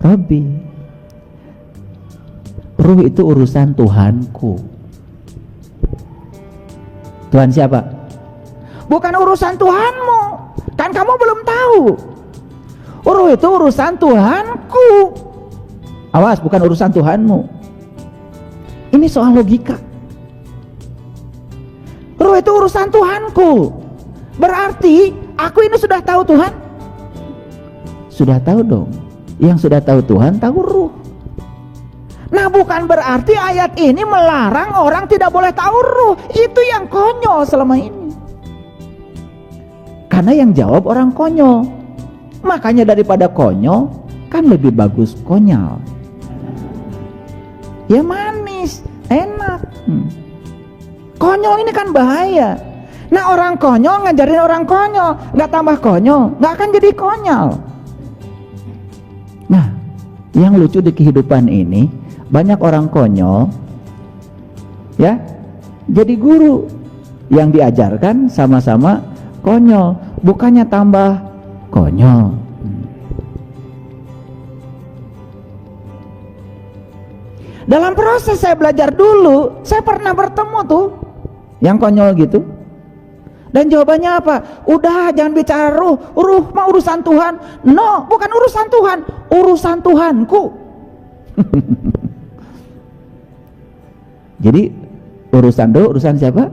Rabbi. Ruh itu urusan Tuhanku. Tuhan siapa? Bukan urusan Tuhanmu. Kan kamu belum tahu. Ruh itu urusan Tuhanku. Awas, bukan urusan Tuhanmu. Ini soal logika. Ruh itu urusan Tuhanku. Berarti aku ini sudah tahu Tuhan? Sudah tahu dong. Yang sudah tahu Tuhan tahu ruh. Nah, bukan berarti ayat ini melarang orang tidak boleh tahu ruh. Itu yang konyol selama ini. Karena yang jawab orang konyol. Makanya daripada konyol, kan lebih bagus konyol. Ya manis, enak. Konyol ini kan bahaya. Nah, orang konyol ngajarin orang konyol, nggak tambah konyol, nggak akan jadi konyol. Nah, yang lucu di kehidupan ini, banyak orang konyol, ya, jadi guru yang diajarkan sama-sama konyol, bukannya tambah konyol. Dalam proses saya belajar dulu, saya pernah bertemu tuh yang konyol gitu. Dan jawabannya apa? Udah, jangan bicara ruh. Ruh mah urusan Tuhan. No, bukan urusan Tuhan, urusan Tuhanku. Jadi urusan ruh, urusan siapa?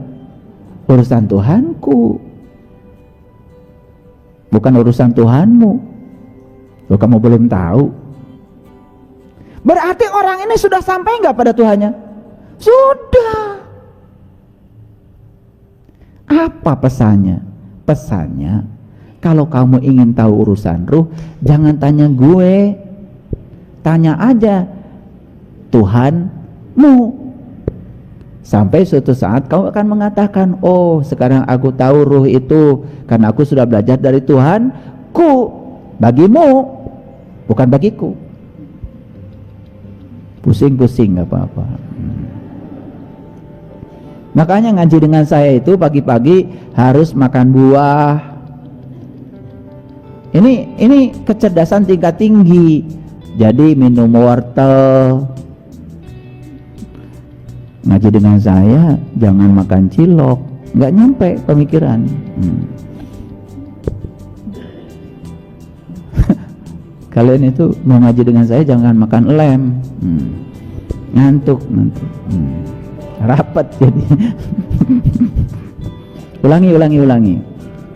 Urusan Tuhanku, bukan urusan Tuhanmu. Loh, kamu belum tahu? Berarti orang ini sudah sampai nggak pada Tuhannya? Sudah. Apa pesannya? Pesannya, kalau kamu ingin tahu urusan ruh, jangan tanya gue, tanya aja Tuhanmu. Sampai suatu saat kau akan mengatakan, oh sekarang aku tahu ruh itu karena aku sudah belajar dari Tuhanku. Bagimu, bukan bagiku. Pusing-pusing gak apa-apa. Makanya ngaji dengan saya itu pagi-pagi harus makan buah. Ini kecerdasan tingkat tinggi. Jadi minum wortel. Ngaji dengan saya jangan makan cilok, nggak nyampe pemikiran. Kalian itu mau ngaji dengan saya jangan makan lem, ngantuk nanti, rapat jadi. ulangi.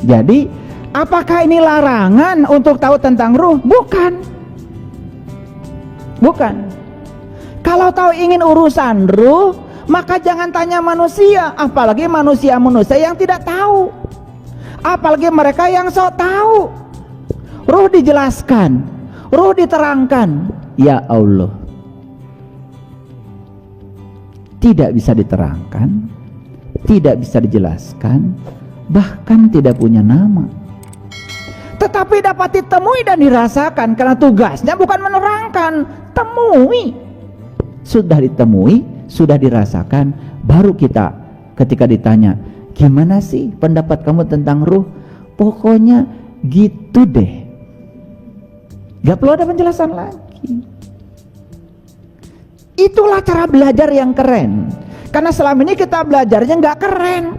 Jadi apakah ini larangan untuk tahu tentang ruh? Bukan. Kalau tahu ingin urusan ruh, maka jangan tanya manusia, apalagi manusia yang tidak tahu, apalagi mereka yang sok tahu. Ruh dijelaskan, ruh diterangkan. Ya Allah, tidak bisa diterangkan, tidak bisa dijelaskan, bahkan tidak punya nama, tetapi dapat ditemui dan dirasakan, karena tugasnya bukan menerangkan. Temui, sudah ditemui, sudah dirasakan, baru kita ketika ditanya, gimana sih pendapat kamu tentang ruh? Pokoknya gitu deh, gak perlu ada penjelasan lagi. Itulah cara belajar yang keren. Karena selama ini kita belajarnya gak keren,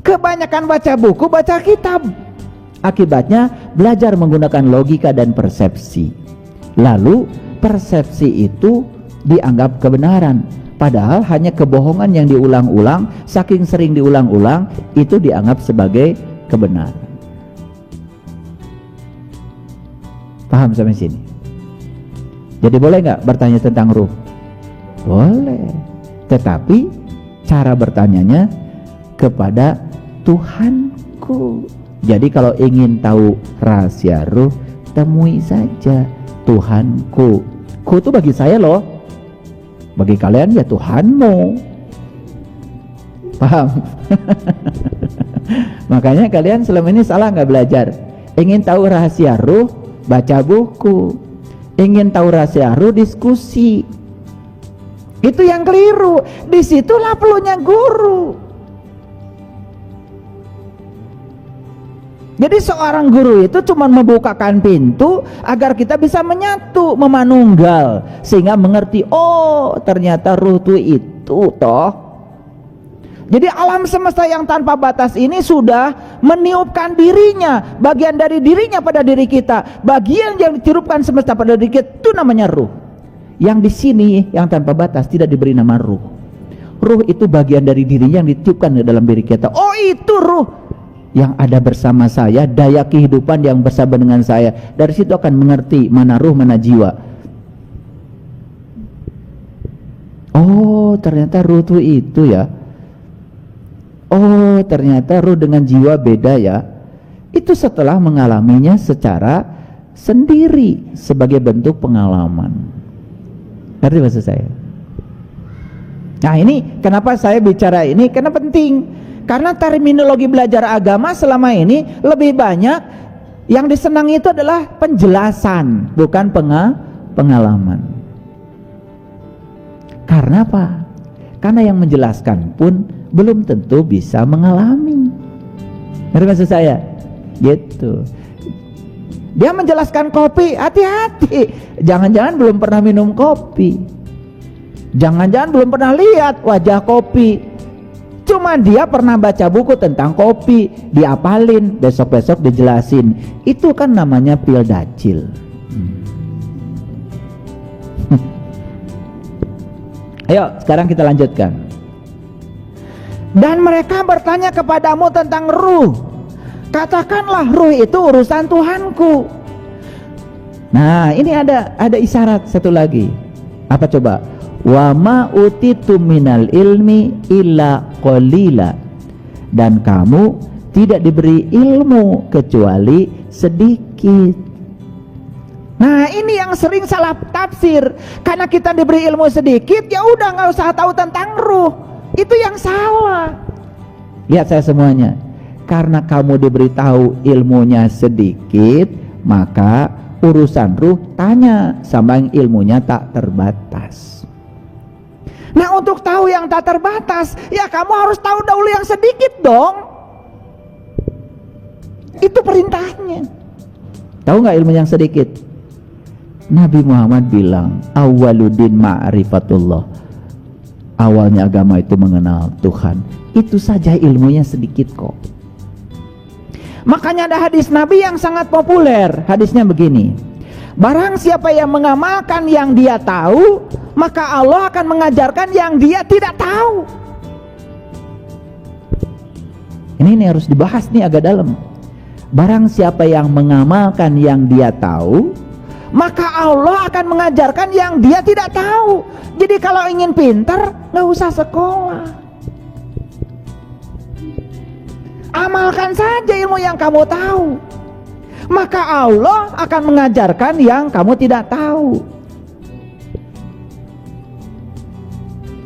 kebanyakan baca buku, baca kitab. Akibatnya belajar menggunakan logika dan persepsi, lalu persepsi itu dianggap kebenaran, padahal hanya kebohongan yang diulang-ulang. Saking sering diulang-ulang, itu dianggap sebagai kebenaran. Paham sampai sini? Jadi boleh nggak bertanya tentang ruh? Boleh, tetapi cara bertanyanya kepada Tuhanku. Jadi kalau ingin tahu rahasia ruh, temui saja Tuhanku. Ku itu bagi saya loh, bagi kalian ya Tuhanmu. Paham? Makanya kalian selama ini salah nggak belajar. Ingin tahu rahasia ruh, baca buku. Ingin tahu rahasia ruh, diskusi. Itu yang keliru. Disitulah perlunya guru. Jadi seorang guru itu cuma membukakan pintu agar kita bisa menyatu, memanunggal, sehingga mengerti, oh ternyata ruh itu toh. Jadi alam semesta yang tanpa batas ini sudah meniupkan dirinya, bagian dari dirinya pada diri kita. Bagian yang ditiupkan semesta pada diri kita itu namanya ruh. Yang di sini yang tanpa batas tidak diberi nama ruh. Ruh itu bagian dari dirinya yang ditiupkan ke dalam diri kita. Oh itu ruh yang ada bersama saya, daya kehidupan yang bersama dengan saya. Dari situ akan mengerti mana ruh, mana jiwa. Oh ternyata ruh itu ya. Oh ternyata ruh dengan jiwa beda ya. Itu setelah mengalaminya secara sendiri sebagai bentuk pengalaman. Ngerti maksud saya? Nah ini kenapa saya bicara ini, karena penting. Karena terminologi belajar agama selama ini lebih banyak yang disenangi itu adalah penjelasan, bukan pengalaman. Karena apa? Karena yang menjelaskan pun belum tentu bisa mengalami. Ngerti maksud saya? Gitu. Dia menjelaskan kopi, hati-hati. Jangan-jangan belum pernah minum kopi. Jangan-jangan belum pernah lihat wajah kopi, cuma dia pernah baca buku tentang kopi, diapalin, besok-besok dijelasin. Itu kan namanya pil dacil. Ayo sekarang kita lanjutkan. Dan mereka bertanya kepadamu tentang ruh. Katakanlah ruh itu urusan Tuhanku. Nah ini ada isyarat satu lagi. Apa coba? Wa ma utitu minal ilmi illa qalila. Dan kamu tidak diberi ilmu kecuali sedikit. Nah ini yang sering salah tafsir. Karena kita diberi ilmu sedikit, ya udah nggak usah tahu tentang ruh. Itu yang salah. Lihat saya semuanya. Karena kamu diberitahu ilmunya sedikit, maka urusan ruh tanya sama yang ilmunya tak terbatas. Nah untuk tahu yang tak terbatas, ya kamu harus tahu dahulu yang sedikit dong. Itu perintahnya. Tahu nggak ilmu yang sedikit? Nabi Muhammad bilang, awwaluddin ma'rifatullah. Awalnya agama itu mengenal Tuhan. Itu saja ilmunya sedikit kok. Makanya ada hadis Nabi yang sangat populer. Hadisnya begini, barang siapa yang mengamalkan yang dia tahu, maka Allah akan mengajarkan yang dia tidak tahu. Ini harus dibahas nih agak dalam. Barang siapa yang mengamalkan yang dia tahu, maka Allah akan mengajarkan yang dia tidak tahu. Jadi kalau ingin pintar, nggak usah sekolah. Amalkan saja ilmu yang kamu tahu, maka Allah akan mengajarkan yang kamu tidak tahu.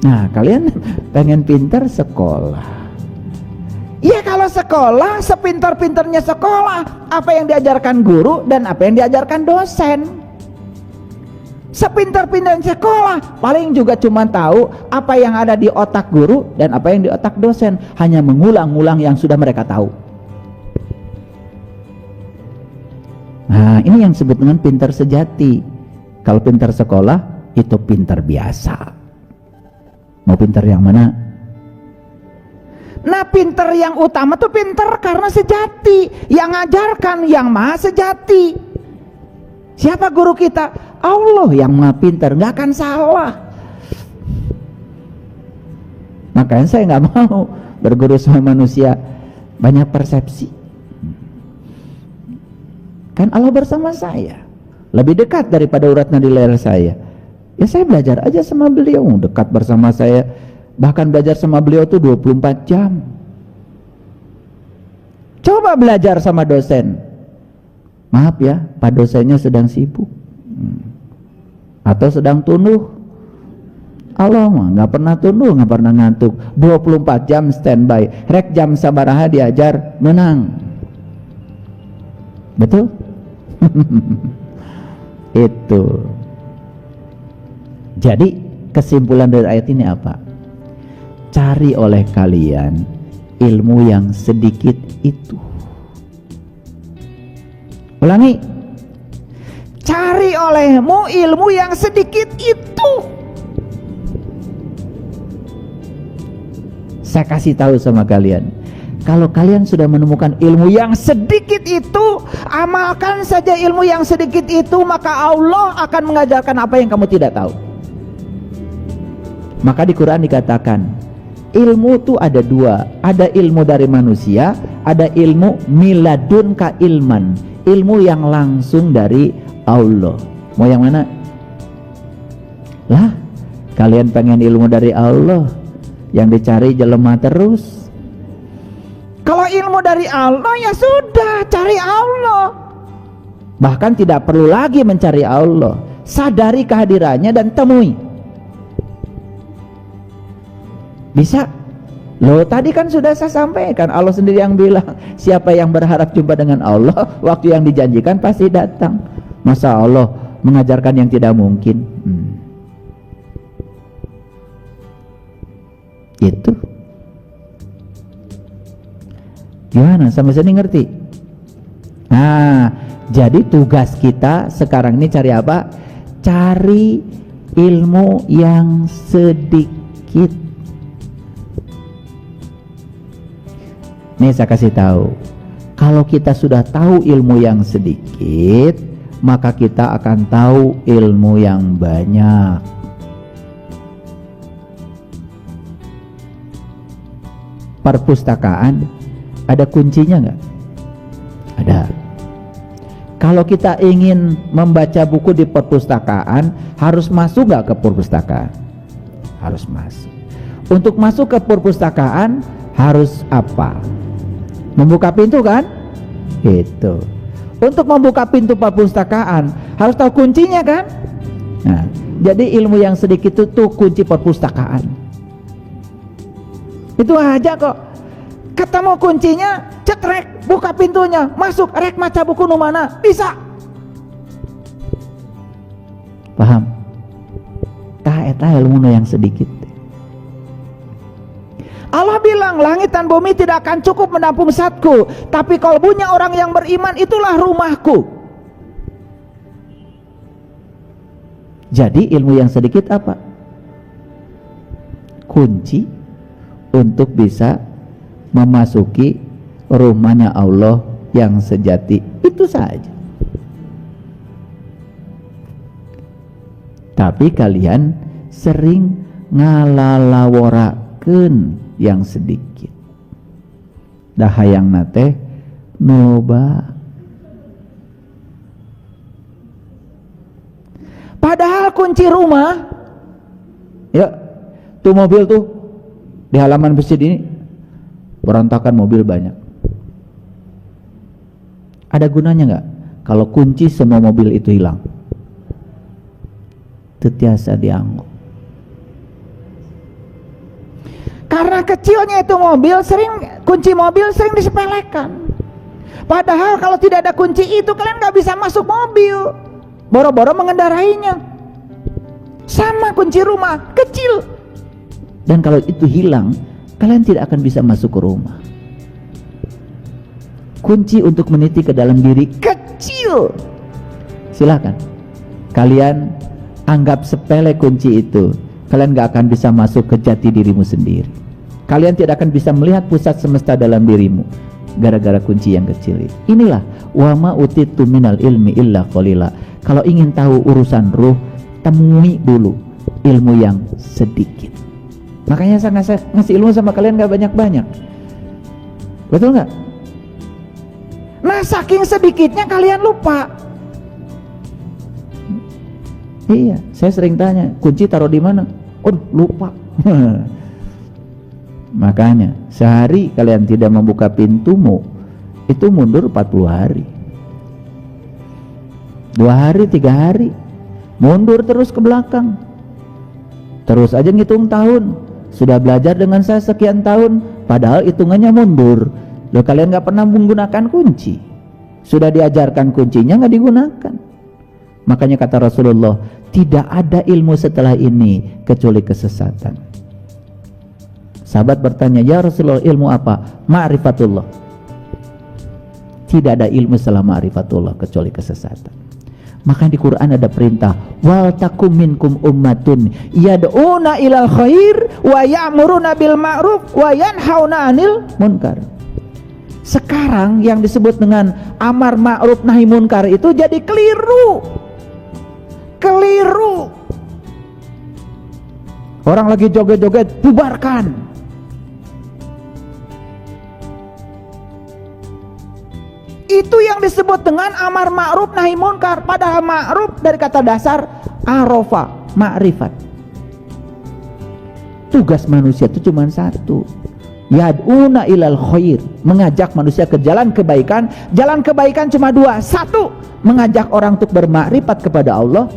Nah, kalian pengen pintar sekolah. Ya kalau sekolah, sepintar-pintarnya sekolah, apa yang diajarkan guru dan apa yang diajarkan dosen. Sepintar-pintarnya sekolah, paling juga cuma tahu apa yang ada di otak guru dan apa yang di otak dosen. Hanya mengulang-ulang yang sudah mereka tahu. Nah ini yang disebut dengan pintar sejati. Kalau pintar sekolah, itu pintar biasa. Mau pintar yang mana? Nah pintar yang utama tuh pintar karena sejati. Yang ngajarkan yang maha sejati. Siapa guru kita? Allah yang maha pintar, nggak akan salah. Makanya saya nggak mau berguru sama manusia banyak persepsi. Kan Allah bersama saya, lebih dekat daripada urat nadi leher saya. Ya saya belajar aja sama beliau, dekat bersama saya. Bahkan belajar sama beliau tuh 24 jam. Coba belajar sama dosen. Maaf ya, Pak dosennya sedang sibuk atau sedang tunduh. Allah mah nggak pernah tunduh, nggak pernah ngantuk. 24 jam standby. Rek jam sabaraha diajar menang. Betul? Itu. Jadi kesimpulan dari ayat ini apa? Cari oleh kalian ilmu yang sedikit itu. Ulangi, cari olehmu ilmu yang sedikit itu. Saya kasih tahu sama kalian, kalau kalian sudah menemukan ilmu yang sedikit itu, amalkan saja ilmu yang sedikit itu, maka Allah akan mengajarkan apa yang kamu tidak tahu. Maka di Quran dikatakan, ilmu itu ada dua, ada ilmu dari manusia, ada ilmu miladun ka ilman, ilmu yang langsung dari Allah. Mau yang mana? Lah, kalian pengen ilmu dari Allah, yang dicari jelema terus. Kalau ilmu dari Allah ya sudah, cari Allah. Bahkan tidak perlu lagi mencari Allah, sadari kehadirannya dan temui. Bisa. Loh tadi kan sudah saya sampaikan, Allah sendiri yang bilang, siapa yang berharap jumpa dengan Allah, waktu yang dijanjikan pasti datang. Masa Allah mengajarkan yang tidak mungkin? Itu gimana, sampai sini ngerti? Nah, jadi tugas kita sekarang ini cari apa? Cari ilmu yang sedikit. Nih saya kasih tahu, kalau kita sudah tahu ilmu yang sedikit, maka kita akan tahu ilmu yang banyak. Perpustakaan ada kuncinya nggak? Ada. Kalau kita ingin membaca buku di perpustakaan, harus masuk nggak ke perpustakaan? Harus masuk. Untuk masuk ke perpustakaan harus apa? Membuka pintu kan? Itu. Untuk membuka pintu perpustakaan harus tahu kuncinya kan? Nah, jadi ilmu yang sedikit itu tuh kunci perpustakaan. Itu aja kok. Ketemu kuncinya, cetrek, buka pintunya, masuk, rek maca buku nu mana, bisa. Paham? Tah eta ilmu yang sedikit. Allah bilang langit dan bumi tidak akan cukup menampung zatku, tapi kalbunya orang yang beriman itulah rumahku. Jadi ilmu yang sedikit apa? Kunci untuk bisa memasuki rumahnya Allah yang sejati. Itu saja. Tapi kalian sering ngalalaworakeun yang sedikit. Dah hayang nate noba. Padahal kunci rumah, ya, tuh mobil tuh di halaman masjid ini berantakan mobil banyak. Ada gunanya nggak kalau kunci semua mobil itu hilang? Tetiasa dianggo. Karena kecilnya itu mobil, kunci mobil sering disepelekan. Padahal kalau tidak ada kunci itu kalian nggak bisa masuk mobil, boro-boro mengendarainya. Sama kunci rumah, kecil. Dan kalau itu hilang, kalian tidak akan bisa masuk ke rumah. Kunci untuk meniti ke dalam diri kecil. Silakan kalian anggap sepele kunci itu, kalian gak akan bisa masuk ke jati dirimu sendiri. Kalian tidak akan bisa melihat pusat semesta dalam dirimu gara-gara kunci yang kecil itu. Inilah wa ma utitu minal ilmi illa qalila. Kalau ingin tahu urusan ruh, temui dulu ilmu yang sedikit. Makanya saya ngasih ilmu sama kalian gak banyak-banyak. Betul gak? Nah, saking sedikitnya kalian lupa. Iya, saya sering tanya, kunci taruh di mana? Oh, lupa. Makanya sehari kalian tidak membuka pintumu, itu mundur 40 hari. 2 hari, 3 hari, mundur terus ke belakang. Terus aja ngitung tahun. Sudah belajar dengan saya sekian tahun, padahal hitungannya mundur. Loh, kalian gak pernah menggunakan kunci. Sudah diajarkan kuncinya gak digunakan. Makanya kata Rasulullah, tidak ada ilmu setelah ini kecuali kesesatan. Sahabat bertanya, ya Rasulullah, ilmu apa? Ma'rifatullah. Tidak ada ilmu setelah ma'rifatullah kecuali kesesatan. Maka di Quran ada perintah, wal takum minkum ummatun yad'una ilal khair wa ya'muruna bil ma'ruf wa yanhauna 'anil munkar. Sekarang yang disebut dengan amar ma'ruf nahi munkar itu jadi keliru. Keliru. Orang lagi joget-joget, bubarkan. Itu yang disebut dengan amar ma'ruf nahi munkar. Padahal ma'ruf dari kata dasar arofa, ma'rifat. Tugas manusia itu cuma satu, yad'una ilal khair, mengajak manusia ke jalan kebaikan. Jalan kebaikan cuma 2. 1, mengajak orang untuk bermakrifat kepada Allah.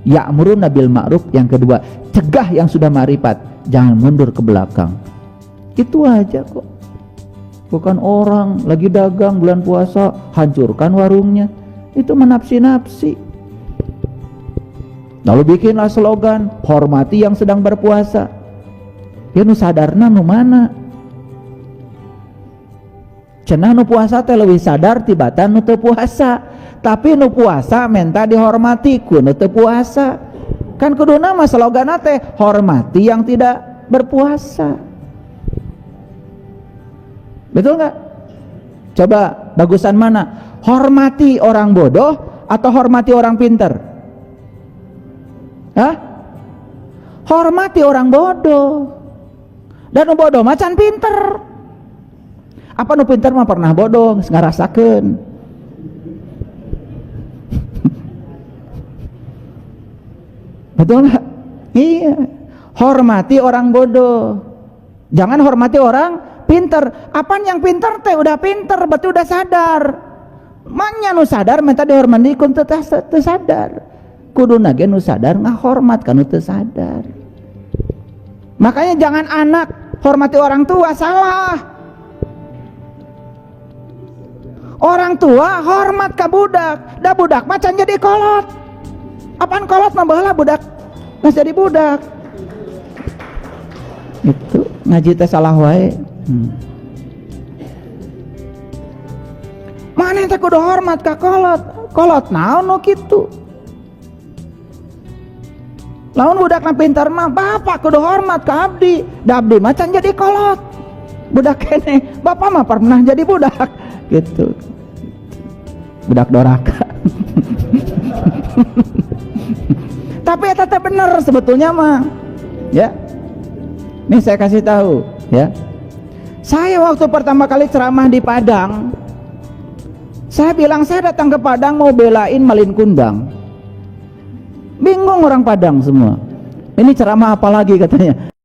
Ya'muruna bil ma'ruf. Yang kedua, cegah yang sudah makrifat, jangan mundur ke belakang. Itu aja kok. Bukan orang lagi dagang bulan puasa hancurkan warungnya. Itu menapsi-napsi. Lalu bikinlah slogan, hormati yang sedang berpuasa. Ya nu sadarna nu mana? Cenah nu puasa teh leuwih sadar tibatan nu teu puasa. Tapi nu puasa menta dihormati ku nu teu puasa. Kan kuduna mah slogan teh hormati yang tidak berpuasa. Betul nggak? Coba bagusan mana? Hormati orang bodoh atau hormati orang pinter? Hah? Hormati orang bodoh. Dan nu bodoh macan pinter. Apa nu pinter mah pernah bodoh, ngarasakeun. Betul nggak? Iya. Hormati orang bodoh. Jangan hormati orang pinter. Apaan yang pinter teh udah pinter, berarti udah sadar. Manya nu sadar minta dihormati kun teu sadar. Kuduna ge nu sadar ngahormat kan nu teu sadar. Makanya jangan anak hormati orang tua, salah. Orang tua hormat ka budak, da budak macan jadi kolot. Apaan kolot mah baheula budak geus jadi budak. Itu ngaji teh salah wae. Maneh teh kudu hormat ka kolot. Kolot naon nu kitu? Lamun budak na pintar mah bapak kudu hormat ka abdi. Da abdi macan jadi kolot. Budak kene, bapak mah pernah jadi budak gitu. Budak doraka. Tapi eta teh bener sebetulnya mah. Ya. Nih saya kasih tahu, ya. Saya waktu pertama kali ceramah di Padang, saya bilang saya datang ke Padang mau belain Malin Kundang. Bingung orang Padang semua. Ini ceramah apa lagi katanya?